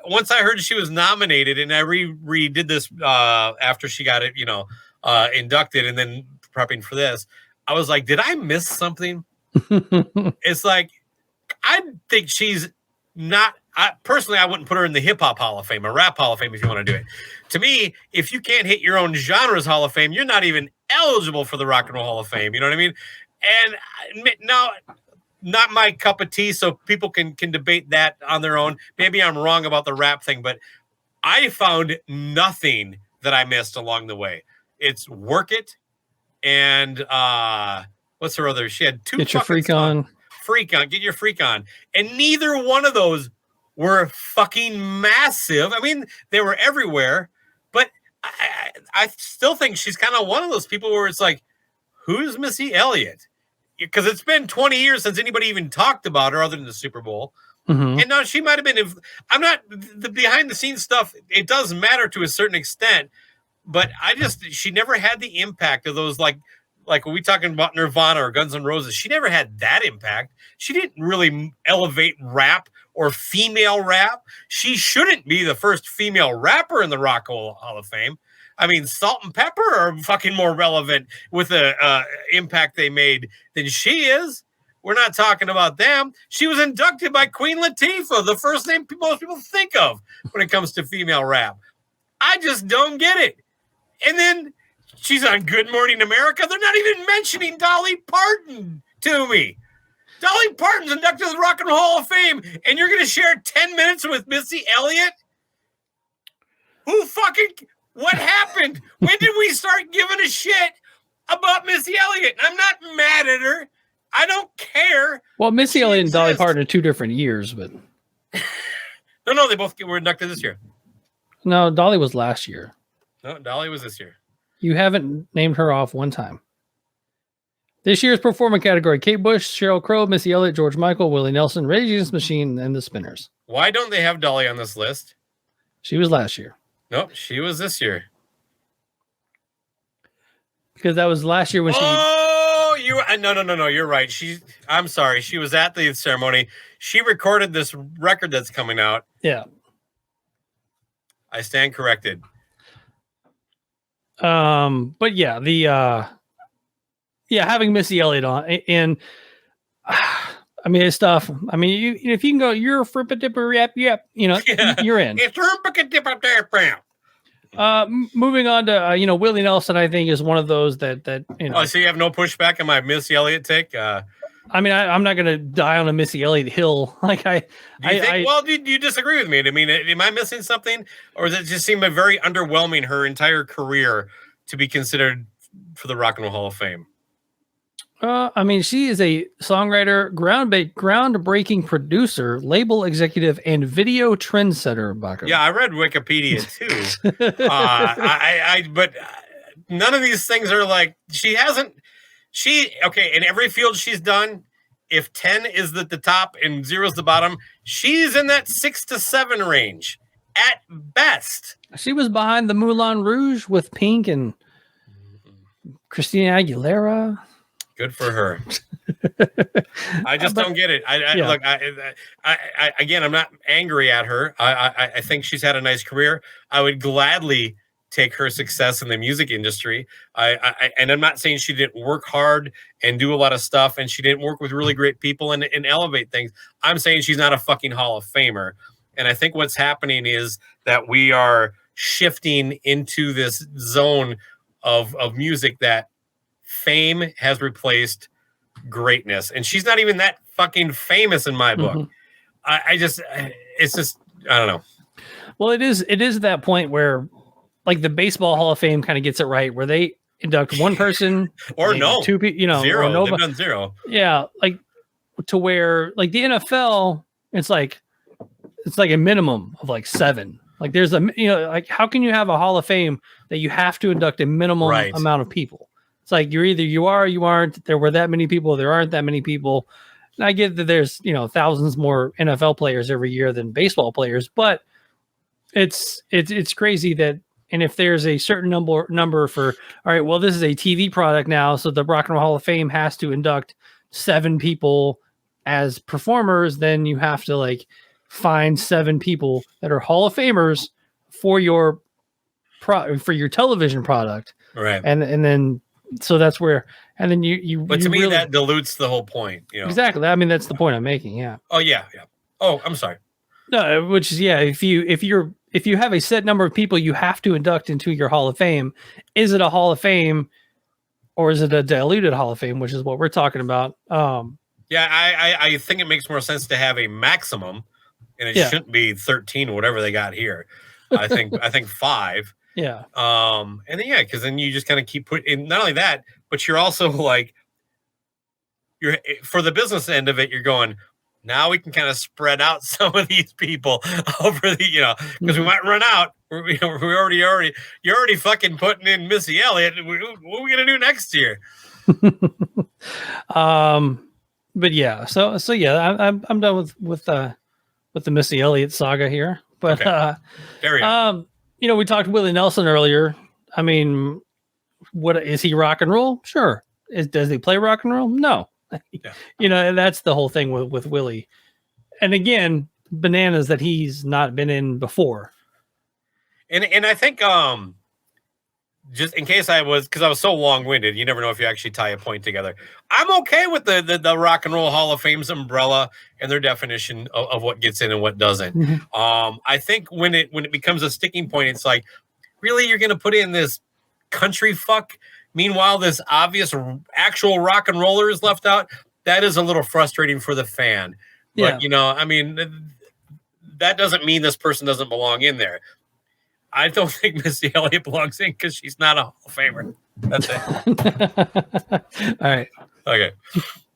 once I heard she was nominated, and I redid this after she got it, inducted, and then prepping for this, I was like, did I miss something? It's like, I think she's not. Personally, I wouldn't put her in the hip hop Hall of Fame or rap Hall of Fame if you want to do it. To me, if you can't hit your own genre's Hall of Fame, you're not even eligible for the Rock and Roll Hall of Fame. You know what I mean? And now, not my cup of tea, so people can debate that on their own. Maybe I'm wrong about the rap thing, but I found nothing that I missed along the way. It's Work It and what's her other? She had two. Get your freak on. Freak on. Get your freak on. And neither one of those were fucking massive. I mean, they were everywhere, but I still think she's kind of one of those people where it's like, who's Missy Elliot? Because it's been 20 years since anybody even talked about her other than the Super Bowl. Mm-hmm. And now she might have been, I'm not, the behind the scenes stuff, it does matter to a certain extent, but she never had the impact of those, like when we talking about Nirvana or Guns N' Roses, she never had that impact. She didn't really elevate rap or female rap. She shouldn't be the first female rapper in the Rock and Roll Hall of Fame. I mean, Salt and Pepper are fucking more relevant with the impact they made than she is. We're not talking about them. She was inducted by Queen Latifah, the first name most people think of when it comes to female rap. I just don't get it. And then she's on Good Morning America. They're not even mentioning Dolly Parton to me. Dolly Parton's inducted to the Rock and Roll Hall of Fame, and you're going to share 10 minutes with Missy Elliott? What happened? When did we start giving a shit about Missy Elliott? I'm not mad at her. I don't care. Well, Missy Elliott and Dolly Parton are 2 different years, but no, they both were inducted this year. No, Dolly was last year. No, Dolly was this year. You haven't named her off one time. This year's performer category: Kate Bush, Sheryl Crow, Missy Elliott, George Michael, Willie Nelson, Rage Against the Machine, and the Spinners. Why don't they have Dolly on this list? She was last year. Nope, she was this year. Because that was last year when she... Oh, no, you're right. I'm sorry. She was at the ceremony. She recorded this record that's coming out. Yeah. I stand corrected. But yeah, having Missy Elliott on, and I mean, it's tough. I mean, if you can go, you're a frippa dipper rap, yep, you're in. It's frippa dipper rap. Moving on to Willie Nelson, I think is one of those that Oh, so you have no pushback on my Missy Elliott take? I mean, I'm not going to die on a Missy Elliott hill. Like do you disagree with me? I mean, am I missing something, or does it just seem very underwhelming her entire career to be considered for the Rock and Roll Hall of Fame? I mean, she is a songwriter, groundbreaking producer, label executive, and video trendsetter. Bakko. Yeah, I read Wikipedia too. But none of these things are like in every field she's done. If 10 is the top and 0 is the bottom, she's in that 6 to 7 range at best. She was behind the Moulin Rouge with Pink and Christina Aguilera. Good for her. I just don't get it. Look, again, I'm not angry at her. I think she's had a nice career. I would gladly take her success in the music industry. And I'm not saying she didn't work hard and do a lot of stuff, and she didn't work with really great people and elevate things. I'm saying she's not a fucking Hall of Famer. And I think what's happening is that we are shifting into this zone of music that fame has replaced greatness, and she's not even that fucking famous in my book. Mm-hmm. It's just I don't know. Well, it is that point where, like, the Baseball Hall of Fame kind of gets it right, where they induct one person or no 2 people, zero. Or no, they've done 0. Yeah, like to where like the NFL, it's like a minimum of like 7. Like there's like how can you have a Hall of Fame that you have to induct a minimum amount of people? It's like you're either you are or you aren't. There were that many people. There aren't that many people. And I get that there's thousands more NFL players every year than baseball players, but it's crazy that. And if there's a certain number for, all right, well, this is a TV product now, so the Rock and Roll Hall of Fame has to induct 7 people as performers, then you have to like find 7 people that are Hall of Famers for your for your television product, Right? and then so that's where, and then you. But to me, really, that dilutes the whole point. You know? Exactly. I mean, that's the point I'm making. Yeah. Oh yeah. Oh, I'm sorry. No, which is if you have a set number of people you have to induct into your Hall of Fame, is it a Hall of Fame or is it a diluted Hall of Fame, which is what we're talking about? Yeah, I think it makes more sense to have a maximum, and it shouldn't be 13, whatever they got here. I think 5. Yeah. And then because then you just kind of keep putting. Not only that, but you're also like, you're for the business end of it. You're going, now we can kind of spread out some of these people over the, because we might run out. You're already fucking putting in Missy Elliot. What are we gonna do next year? But yeah, so yeah, I'm done with the Missy Elliott saga here. But Carry on. We talked Willie Nelson earlier. I mean, what is he rock and roll? Sure. Does he play rock and roll? No. Yeah. And that's the whole thing with Willie. And again, bananas that he's not been in before. And I think just in case because I was so long-winded, you never know if you actually tie a point together. I'm okay with the Rock and Roll Hall of Fame's umbrella and their definition of what gets in and what doesn't. Mm-hmm. I think when it becomes a sticking point, it's like, really, you're going to put in this country fuck? Meanwhile, this obvious actual rock and roller is left out. That is a little frustrating for the fan. But, I mean, that doesn't mean this person doesn't belong in there. I don't think Missy Elliott belongs in because she's not a Hall of Famer. That's it. All right. Okay.